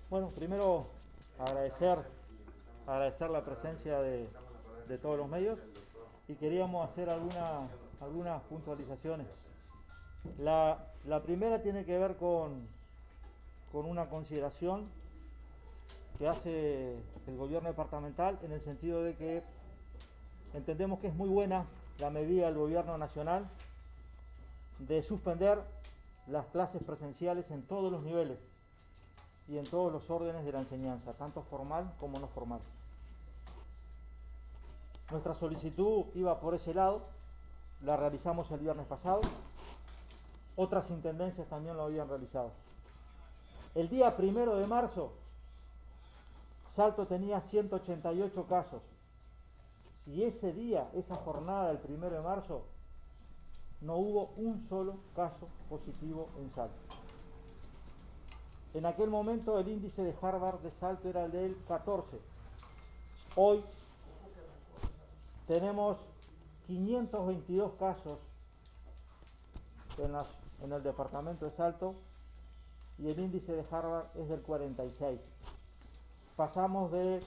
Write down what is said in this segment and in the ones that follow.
Bueno, primero agradecer la presencia de todos los medios y queríamos hacer algunas puntualizaciones. La primera tiene que ver con una consideración que hace el gobierno departamental en el sentido de que entendemos que es muy buena la medida del gobierno nacional de suspender las clases presenciales en todos los niveles y en todos los órdenes de la enseñanza, tanto formal como no formal. Nuestra solicitud iba por ese lado, la realizamos el viernes pasado, otras intendencias también lo habían realizado. El día 1 de marzo, Salto tenía 188 casos y ese día, esa jornada del 1 de marzo, no hubo un solo caso positivo en Salto. En aquel momento el índice de Harvard de Salto era el del 14. Hoy tenemos 522 casos en el departamento de Salto y el índice de Harvard es del 46. Pasamos de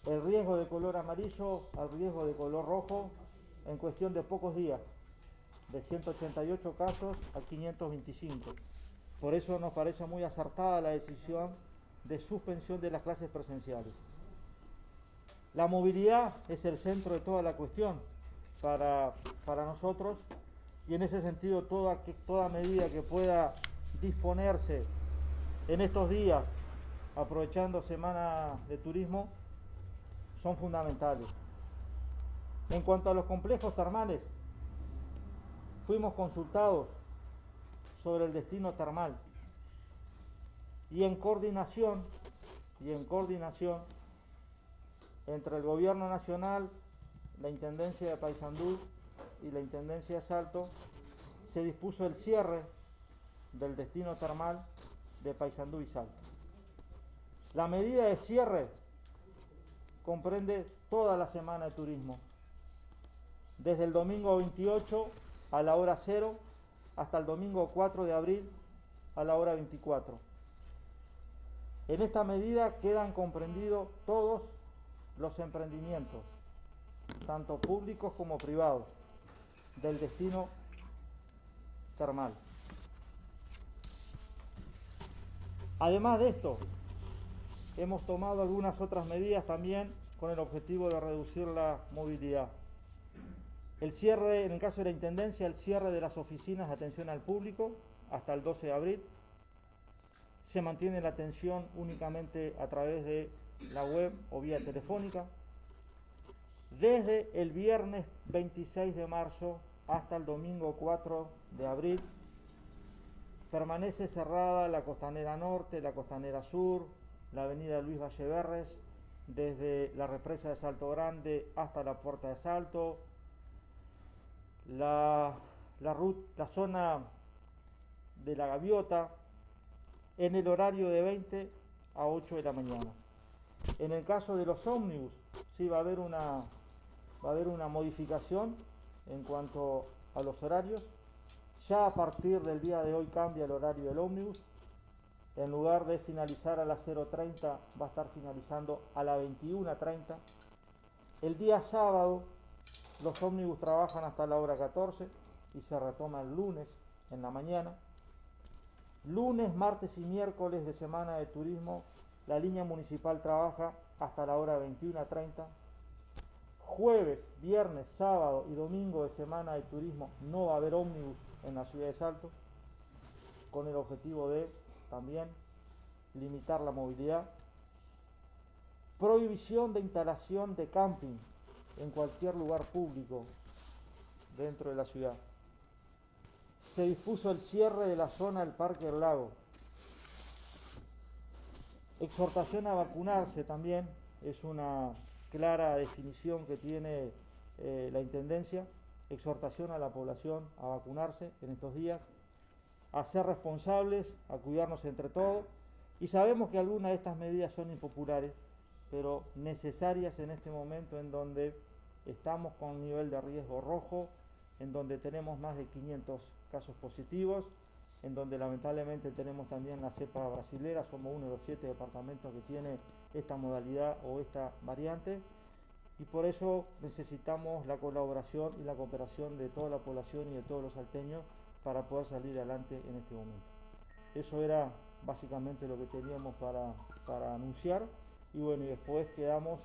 el riesgo de color amarillo al riesgo de color rojo en cuestión de pocos días, de 188 casos a 525. Por eso nos parece muy acertada la decisión de suspensión de las clases presenciales. La movilidad es el centro de toda la cuestión para nosotros y en ese sentido toda medida que pueda disponerse en estos días, aprovechando semana de turismo, son fundamentales. En cuanto a los complejos termales, fuimos consultados sobre el destino termal y en coordinación entre el gobierno nacional, la Intendencia de Paysandú y la Intendencia de Salto, se dispuso el cierre del destino termal de Paysandú y Salto. La medida de cierre comprende toda la semana de turismo, desde el domingo 28 a la hora 0 hasta el domingo 4 de abril a la hora 24. En esta medida quedan comprendidos todos los emprendimientos, tanto públicos como privados, del destino termal. Además de esto, hemos tomado algunas otras medidas también con el objetivo de reducir la movilidad. El cierre, en el caso de la Intendencia, el cierre de las oficinas de atención al público hasta el 12 de abril. Se mantiene la atención únicamente a través de la web o vía telefónica. Desde el viernes 26 de marzo hasta el domingo 4 de abril permanece cerrada la Costanera Norte, la Costanera Sur, la avenida Luis Valleverres, desde la represa de Salto Grande hasta la Puerta de Salto, la zona de la Gaviota, en el horario de 20 a 8 de la mañana. En el caso de los ómnibus, sí va a haber una modificación en cuanto a los horarios. Ya a partir del día de hoy cambia el horario del ómnibus. En lugar de finalizar a las 0:30, va a estar finalizando a las 21:30. El día sábado, los ómnibus trabajan hasta la hora 14 y se retoma el lunes en la mañana. Lunes, martes y miércoles de semana de turismo, la línea municipal trabaja hasta la hora 21:30. Jueves, viernes, sábado y domingo de semana de turismo no va a haber ómnibus en la ciudad de Salto, con el objetivo de también limitar la movilidad. Prohibición de instalación de camping en cualquier lugar público dentro de la ciudad. Se dispuso el cierre de la zona del Parque del Lago. Exhortación a vacunarse también, es una clara definición que tiene la Intendencia. Exhortación a la población a vacunarse en estos días, a ser responsables, a cuidarnos entre todos. Y sabemos que algunas de estas medidas son impopulares, pero necesarias en este momento en donde estamos con un nivel de riesgo rojo, en donde tenemos más de 500 casos positivos en donde lamentablemente tenemos también la cepa brasilera, somos uno de los 7 departamentos que tiene esta modalidad o esta variante, y por eso necesitamos la colaboración y la cooperación de toda la población y de todos los salteños para poder salir adelante en este momento. Eso era básicamente lo que teníamos para anunciar, y bueno, y después quedamos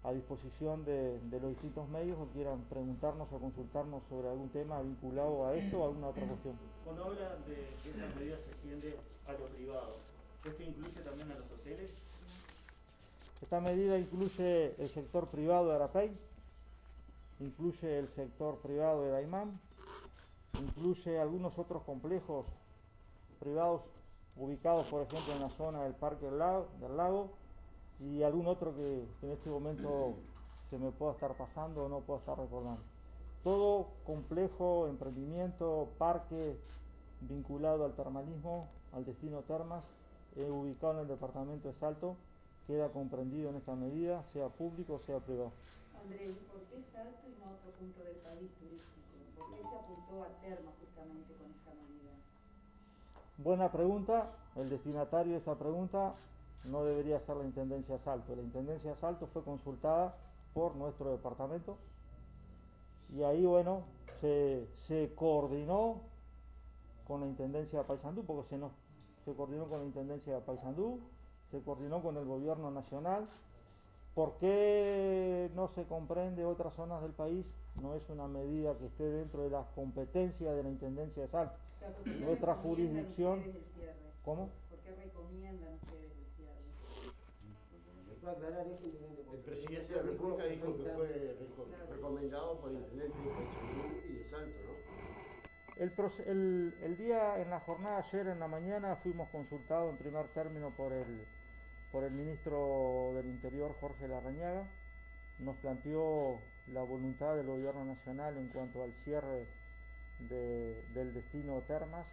a disposición de los distintos medios que quieran preguntarnos o consultarnos sobre algún tema vinculado a esto o alguna otra cuestión. Cuando habla de que esta medida se extiende a lo privado, ¿esto incluye también a los hoteles? Esta medida incluye el sector privado de Arapey, incluye el sector privado de Daimán, incluye algunos otros complejos privados ubicados, por ejemplo, en la zona del Parque del Lago, y algún otro que en este momento se me pueda estar pasando o no pueda estar recordando. Todo complejo, emprendimiento, parque vinculado al termalismo, al destino termas, ubicado en el departamento de Salto, queda comprendido en esta medida, sea público o sea privado. Andrés, ¿por qué Salto y no otro punto del país turístico? ¿Por qué se apuntó a Termas justamente con esta medida? Buena pregunta. El destinatario de esa pregunta no debería ser la Intendencia de Salto. La Intendencia de Salto fue consultada por nuestro departamento, y ahí, bueno, se coordinó con la Intendencia de Paysandú, porque se coordinó con la Intendencia de Paysandú, se coordinó con el gobierno nacional. ¿Por qué no se comprende otras zonas del país? No es una medida que esté dentro de las competencias de la Intendencia de Salto. ¿Por qué Nuestra recomiendan jurisdicción... ustedes el cierre? ¿Cómo? ¿Por qué recomiendan ustedes el cierre? El presidente de la República dijo que fue recomendado por el intendente de Paysandú y de Salto, ¿no? El día, en la jornada ayer en la mañana, fuimos consultados en primer término por el ministro del Interior, Jorge Larrañaga. Nos planteó la voluntad del gobierno nacional en cuanto al cierre del destino Termas,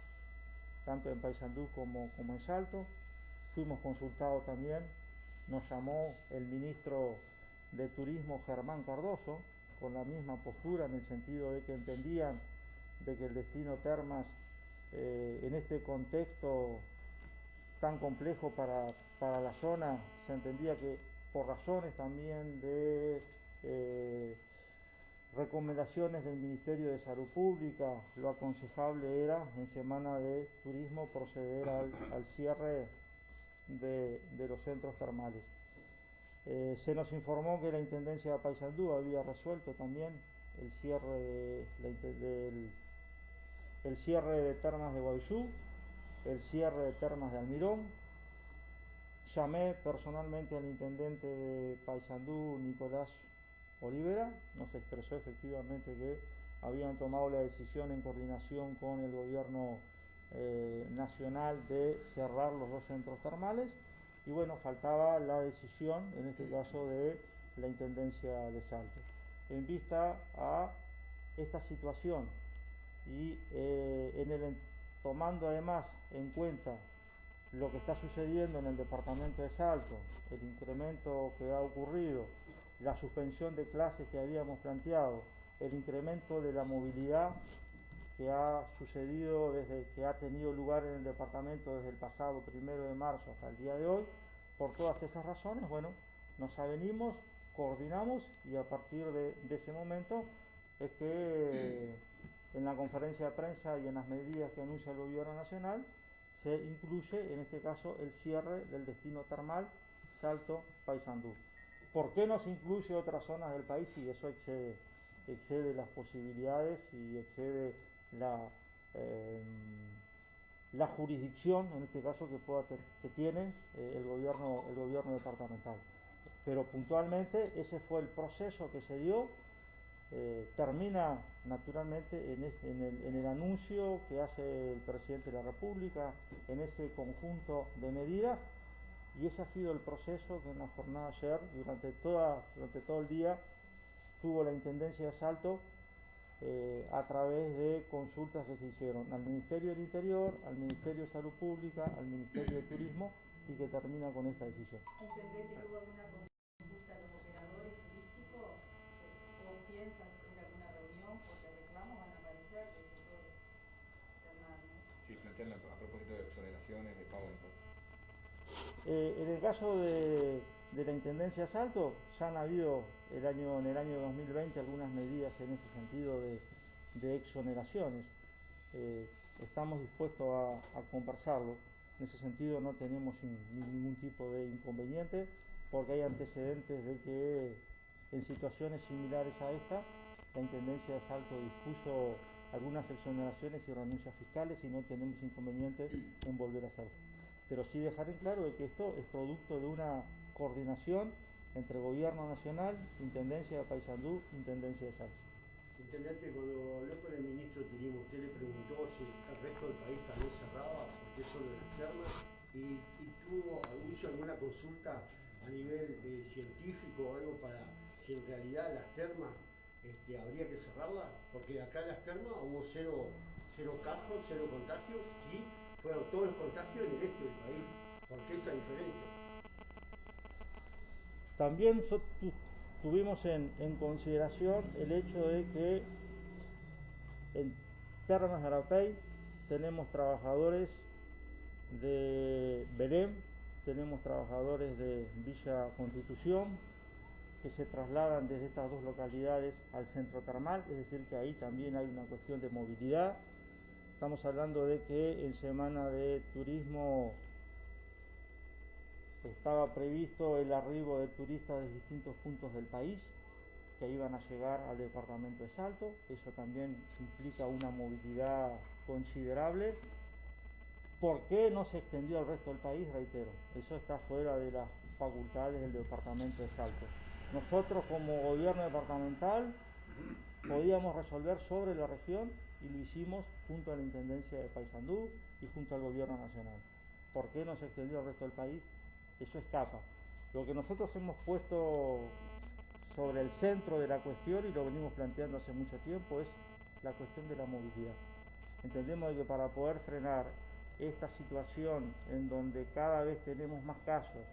tanto en Paysandú como en Salto. Fuimos consultados también, nos llamó el ministro de Turismo, Germán Cardoso, con la misma postura, en el sentido de que entendían de que el destino Termas, en este contexto tan complejo para la zona, se entendía que por razones también de recomendaciones del Ministerio de Salud Pública, lo aconsejable era en semana de turismo proceder al cierre de los centros termales. Se nos informó que la Intendencia de Paysandú había resuelto también el cierre de termas de Guayzú, el cierre de termas de Almirón. Llamé personalmente al intendente de Paysandú, Nicolás Olivera, nos expresó efectivamente que habían tomado la decisión en coordinación con el gobierno nacional de cerrar los dos centros termales, y bueno, faltaba la decisión, en este caso, de la Intendencia de Salto. En vista a esta situación y tomando además en cuenta lo que está sucediendo en el departamento de Salto, el incremento que ha ocurrido, la suspensión de clases que habíamos planteado, el incremento de la movilidad que ha sucedido desde que ha tenido lugar en el departamento desde el pasado 1 de marzo hasta el día de hoy, por todas esas razones, bueno, nos avenimos, coordinamos, y a partir de ese momento es que en la conferencia de prensa y en las medidas que anuncia el gobierno nacional se incluye en este caso el cierre del destino termal Salto Paysandú. ¿Por qué no se incluye otras zonas del país? Y eso excede las posibilidades y excede eh, la jurisdicción, en este caso, que tiene el gobierno departamental. Pero puntualmente ese fue el proceso que se dio. Termina naturalmente en el anuncio que hace el presidente de la República, en ese conjunto de medidas, y ese ha sido el proceso que en la jornada ayer, durante todo el día, tuvo la Intendencia de Salto, a través de consultas que se hicieron al Ministerio del Interior, al Ministerio de Salud Pública, al Ministerio de Turismo, y que termina con esta decisión. ¿Intendente, tuvo alguna consulta a los operadores turísticos? ¿Vos piensas hacer alguna reunión? Porque reclamos van a aparecer del sector termal, ¿no? interna a propósito de exoneraciones, de pago de impuestos. En el caso de la Intendencia de Salto, ya han habido en el año 2020 algunas medidas en ese sentido de exoneraciones. Estamos dispuestos a conversarlo. En ese sentido no tenemos ningún tipo de inconveniente, porque hay antecedentes de que en situaciones similares a esta, la Intendencia de Salto dispuso algunas exoneraciones y renuncias fiscales y no tenemos inconveniente en volver a hacerlo. Pero sí dejar en claro de que esto es producto de una coordinación entre Gobierno Nacional, Intendencia de Paysandú, Intendencia de Salto. Intendente, cuando habló con el ministro de Turismo, usted le preguntó si el resto del país también cerraba, porque solo las termas, y hizo alguna consulta a nivel científico o algo para si en realidad las termas habría que cerrarlas, porque acá en las termas hubo cero casos, cero contagios, y fueron todos los contagios en el este del país. ¿Por qué esa diferencia? También tuvimos en consideración el hecho de que en Termas de Arapey tenemos trabajadores de Belém, tenemos trabajadores de Villa Constitución que se trasladan desde estas dos localidades al centro termal, es decir que ahí también hay una cuestión de movilidad. Estamos hablando de que en semana de turismo estaba previsto el arribo de turistas de distintos puntos del país que iban a llegar al departamento de Salto. Eso también implica una movilidad considerable. ¿Por qué no se extendió al resto del país? Reitero, eso está fuera de las facultades del departamento de Salto. Nosotros como gobierno departamental podíamos resolver sobre la región y lo hicimos junto a la Intendencia de Paysandú y junto al gobierno nacional. ¿Por qué no se extendió al resto del país? Eso escapa. Lo que nosotros hemos puesto sobre el centro de la cuestión, y lo venimos planteando hace mucho tiempo, es la cuestión de la movilidad. Entendemos que para poder frenar esta situación en donde cada vez tenemos más casos,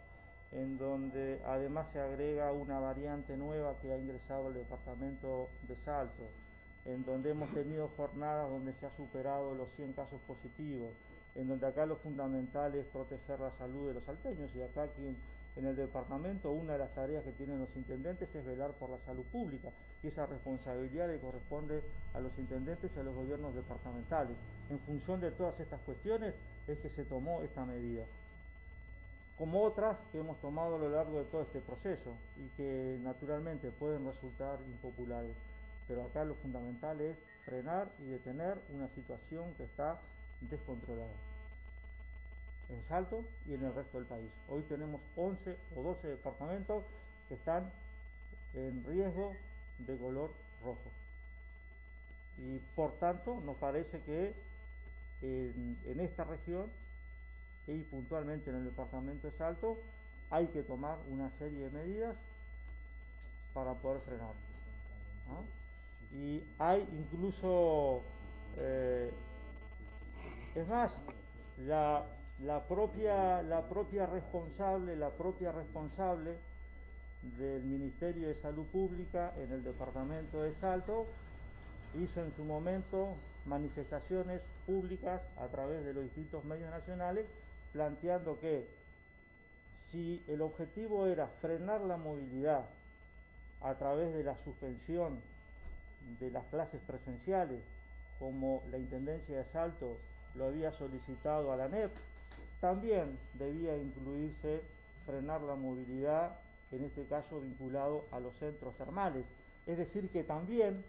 en donde además se agrega una variante nueva que ha ingresado al departamento de Salto, en donde hemos tenido jornadas donde se ha superado los 100 casos positivos, en donde acá lo fundamental es proteger la salud de los salteños, y acá aquí en el departamento una de las tareas que tienen los intendentes es velar por la salud pública, y esa responsabilidad le corresponde a los intendentes y a los gobiernos departamentales. En función de todas estas cuestiones es que se tomó esta medida, como otras que hemos tomado a lo largo de todo este proceso y que naturalmente pueden resultar impopulares, pero acá lo fundamental es frenar y detener una situación que está descontrolada en Salto y en el resto del país. Hoy tenemos 11 o 12 departamentos que están en riesgo de color rojo, y por tanto nos parece que en esta región y puntualmente en el departamento de Salto hay que tomar una serie de medidas para poder frenar, ¿no? Y hay incluso es más, la propia responsable del Ministerio de Salud Pública en el departamento de Salto hizo en su momento manifestaciones públicas a través de los distintos medios nacionales planteando que si el objetivo era frenar la movilidad a través de la suspensión de las clases presenciales, como la Intendencia de Salto lo había solicitado a la ANEP, también debía incluirse frenar la movilidad, en este caso vinculado a los centros termales. Es decir que también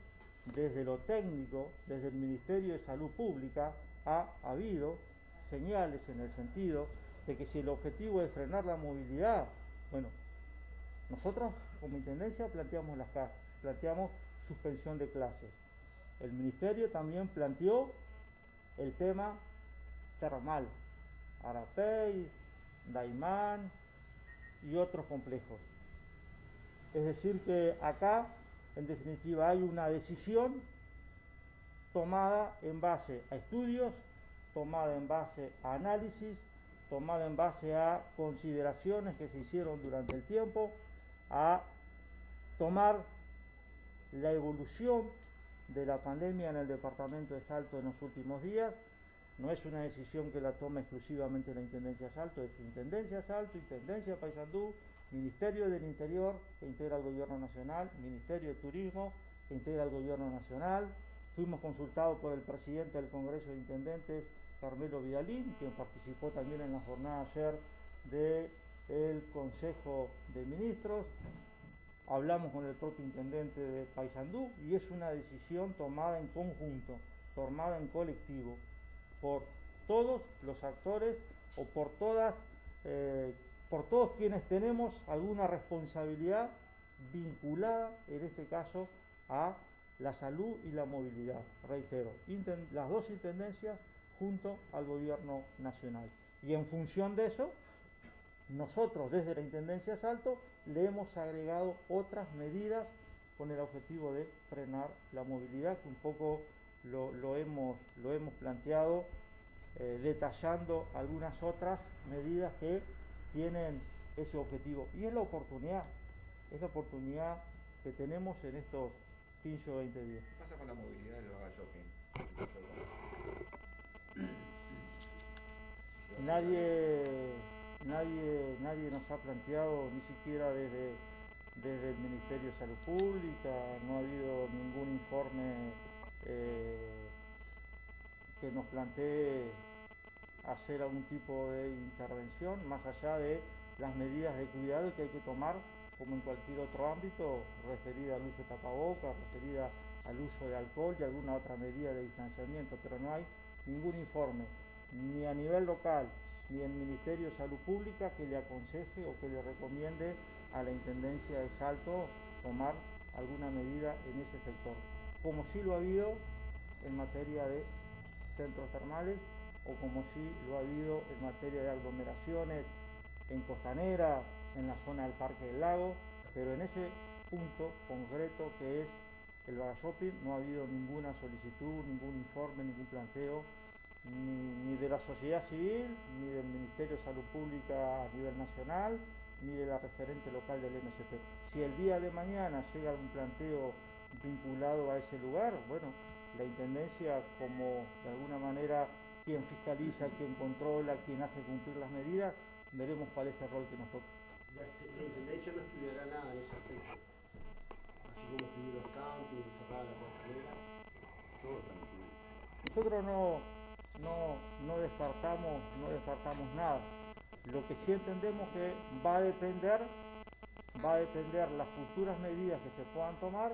desde lo técnico, desde el Ministerio de Salud Pública, ha habido señales en el sentido de que si el objetivo es frenar la movilidad, bueno, nosotros como Intendencia planteamos suspensión de clases. El Ministerio también planteó el tema termal, Arapey, Daimán y otros complejos. Es decir que acá, en definitiva, hay una decisión tomada en base a estudios, tomada en base a análisis, tomada en base a consideraciones que se hicieron durante el tiempo, a tomar la evolución de la pandemia en el departamento de Salto en los últimos días No es una decisión que la toma exclusivamente la Intendencia de Salto, es Intendencia de Salto, Intendencia de Paysandú, Ministerio del Interior, que integra el Gobierno Nacional, Ministerio de Turismo, que integra el Gobierno Nacional. Fuimos consultados por el presidente del Congreso de Intendentes, Carmelo Vidalín, quien participó también en la jornada ayer del Consejo de Ministros. Hablamos con el propio intendente de Paysandú y es una decisión tomada en conjunto, tomada en colectivo, por todos los actores o por todos quienes tenemos alguna responsabilidad vinculada, en este caso, a la salud y la movilidad. Reitero, las dos intendencias junto al gobierno nacional. Y en función de eso, nosotros desde la Intendencia de Salto le hemos agregado otras medidas con el objetivo de frenar la movilidad, que un poco lo hemos planteado, detallando algunas otras medidas que tienen ese objetivo. Y es la oportunidad que tenemos en estos 15 o 20 días. ¿Qué pasa con la movilidad del Baga Shopping? Nadie nos ha planteado, ni siquiera desde el Ministerio de Salud Pública, no ha habido ningún informe que nos plantee hacer algún tipo de intervención, más allá de las medidas de cuidado que hay que tomar, como en cualquier otro ámbito, referida al uso de tapabocas, referida al uso de alcohol y alguna otra medida de distanciamiento, pero no hay ningún informe, ni a nivel local, ni el Ministerio de Salud Pública, que le aconseje o que le recomiende a la Intendencia de Salto tomar alguna medida en ese sector, como sí lo ha habido en materia de centros termales o como sí lo ha habido en materia de aglomeraciones en Costanera, en la zona del Parque del Lago, pero en ese punto concreto que es el Baga Shopping no ha habido ninguna solicitud, ningún informe, ningún planteo, ni de la sociedad civil, ni del Ministerio de Salud Pública a nivel nacional, ni de la referente local del MSP. Si el día de mañana llega algún planteo vinculado a ese lugar, bueno, la Intendencia, como de alguna manera quien fiscaliza, quien controla, quien hace cumplir las medidas, veremos cuál es el rol que nos toca. La Intendencia no estudiará nada en ese aspecto, así como estudió los campings, cerrada la costanera, todo está incluido. Nosotros no descartamos nada. Lo que sí entendemos que va a depender las futuras medidas que se puedan tomar,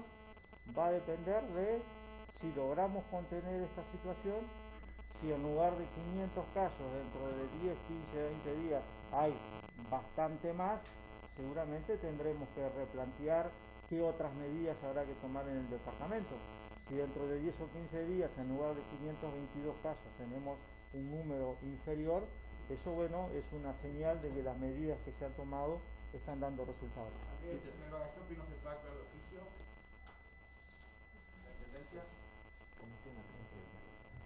va a depender de si logramos contener esta situación, si en lugar de 500 casos dentro de 10, 15, 20 días hay bastante más, seguramente tendremos que replantear qué otras medidas habrá que tomar en el departamento. Si dentro de 10 o 15 días en lugar de 522 casos tenemos un número inferior, eso bueno es una señal de que las medidas que se han tomado están dando resultados. ¿En el Baga Shopping no se pacta el oficio? ¿La Intendencia?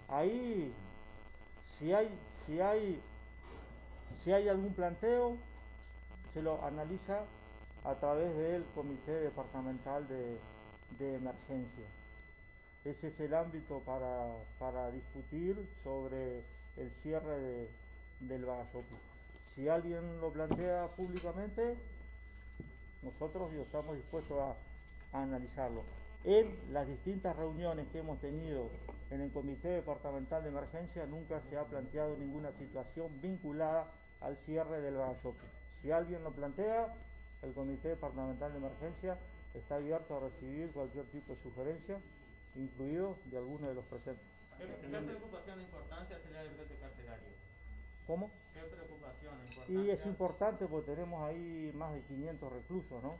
Ahí, si hay algún planteo, se lo analiza a través del Comité Departamental de Emergencia. Ese es el ámbito para discutir sobre el cierre del Baga Shopping. Si alguien lo plantea públicamente, nosotros estamos dispuestos a analizarlo. En las distintas reuniones que hemos tenido en el Comité Departamental de Emergencia nunca se ha planteado ninguna situación vinculada al cierre del Baga Shopping. Si alguien lo plantea, el Comité Departamental de Emergencia está abierto a recibir cualquier tipo de sugerencia, incluido de alguno de los presentes. ¿Qué preocupación e importancia sería el brete carcelario? ¿Cómo? ¿Qué preocupación e importancia? Y es importante porque tenemos ahí más de 500 reclusos, ¿no?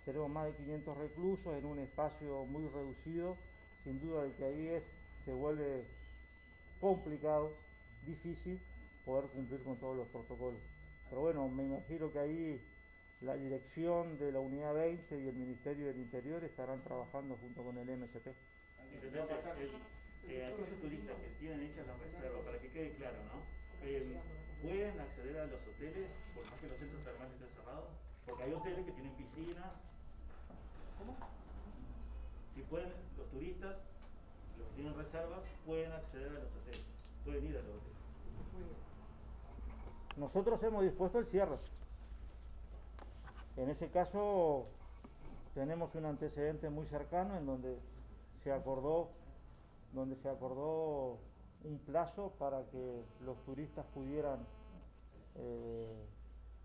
Tenemos más de 500 reclusos en un espacio muy reducido, sin duda de que ahí se vuelve complicado, difícil poder cumplir con todos los protocolos. Pero bueno, me imagino que ahí la dirección de la Unidad 20 y el Ministerio del Interior estarán trabajando junto con el MSP. Intendente, aquellos turistas que tienen hechas las reservas, para que quede claro, ¿no? ¿Pueden acceder a los hoteles por más que los centros termales estén cerrados? Porque hay hoteles que tienen piscina. ¿Cómo? Si pueden, los turistas, los que tienen reservas, pueden acceder a los hoteles. pueden ir a los hoteles. Muy bien. Nosotros hemos dispuesto el cierre. En ese caso tenemos un antecedente muy cercano en se acordó, donde se acordó un plazo para que los turistas pudieran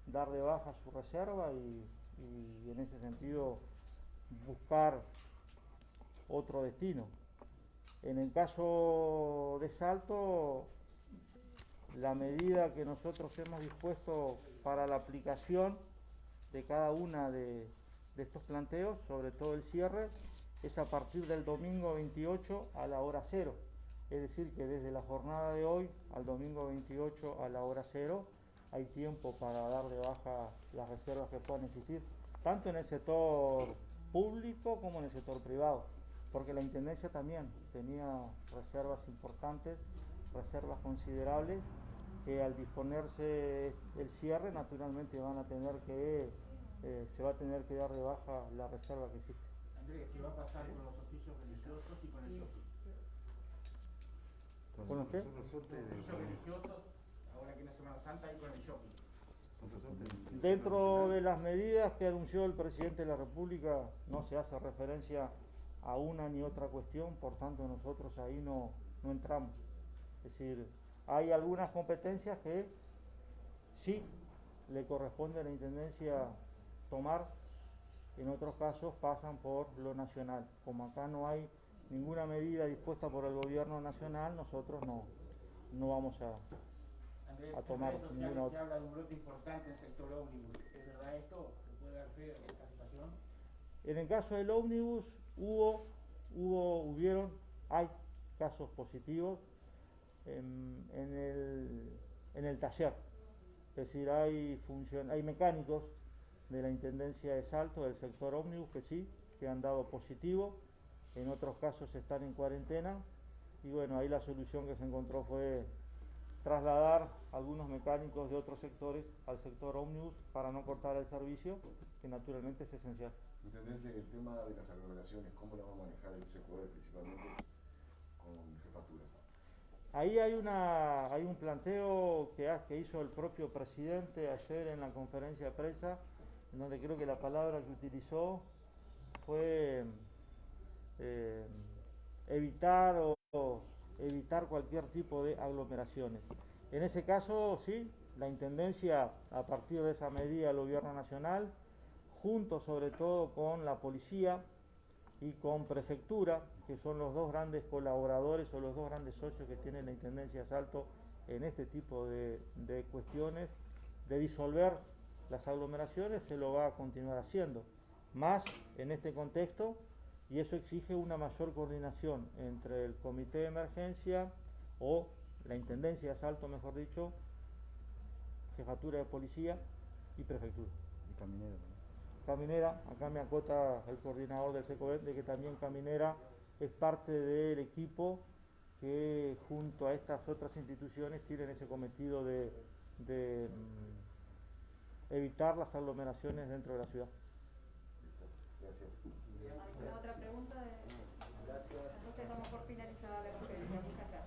dar de baja su reserva y en ese sentido buscar otro destino. En el caso de Salto, la medida que nosotros hemos dispuesto para la aplicación de cada una de estos planteos, sobre todo el cierre, es a partir del domingo 28 a la hora 0. Es decir, que desde la jornada de hoy al domingo 28 a la hora 0 hay tiempo para dar de baja las reservas que puedan existir, tanto en el sector público como en el sector privado, porque la Intendencia también tenía reservas importantes, reservas considerables, que al disponerse el cierre naturalmente van a tener que se va a tener que dar de baja la reserva que existe. Andrés, ¿qué va a pasar con los oficios religiosos y con el shopping? ¿Con los qué? Los oficios religiosos, ahora que en la Semana Santa, y con el shopping. Dentro de las medidas que anunció el presidente de la República no se hace referencia a una ni otra cuestión, por tanto nosotros ahí no entramos. Es decir, hay algunas competencias que sí le corresponde a la Intendencia tomar, en otros casos pasan por lo nacional. Como acá no hay ninguna medida dispuesta por el gobierno nacional, nosotros no vamos Andrés, a tomar en redes ninguna sociales se otra. habla de un brote importante en el sector ómnibus. ¿Es verdad esto? ¿Se puede dar fe de esta situación? En el caso del ómnibus hay casos positivos en el taller. Es decir, hay mecánicos de la Intendencia de Salto, del sector ómnibus, que han dado positivo, en otros casos están en cuarentena, y bueno, ahí la solución que se encontró fue trasladar algunos mecánicos de otros sectores al sector ómnibus para no cortar el servicio, que naturalmente es esencial. Intendencia, el tema de las aglomeraciones, ¿cómo la va a manejar el CECODE principalmente con jefaturas? Ahí hay un planteo que hizo el propio presidente ayer en la conferencia de prensa, en donde creo que la palabra que utilizó fue eh, evitar cualquier tipo de aglomeraciones. En ese caso, sí, la Intendencia, a partir de esa medida del Gobierno Nacional, junto sobre todo con la Policía y con Prefectura, que son los dos grandes colaboradores o los dos grandes socios que tiene la Intendencia de Salto en este tipo de cuestiones, de disolver las aglomeraciones, se lo va a continuar haciendo. Más en este contexto, y eso exige una mayor coordinación entre el Comité de Emergencia o la Intendencia de Salto, mejor dicho, Jefatura de Policía y Prefectura. Y Caminera. Caminera, acá me acota el coordinador del SECOET de que también Caminera es parte del equipo que junto a estas otras instituciones tienen ese cometido de evitar las aglomeraciones dentro de la ciudad. Gracias. ¿Alguna otra pregunta? Entonces damos por finalizada la conferencia. Muchas gracias.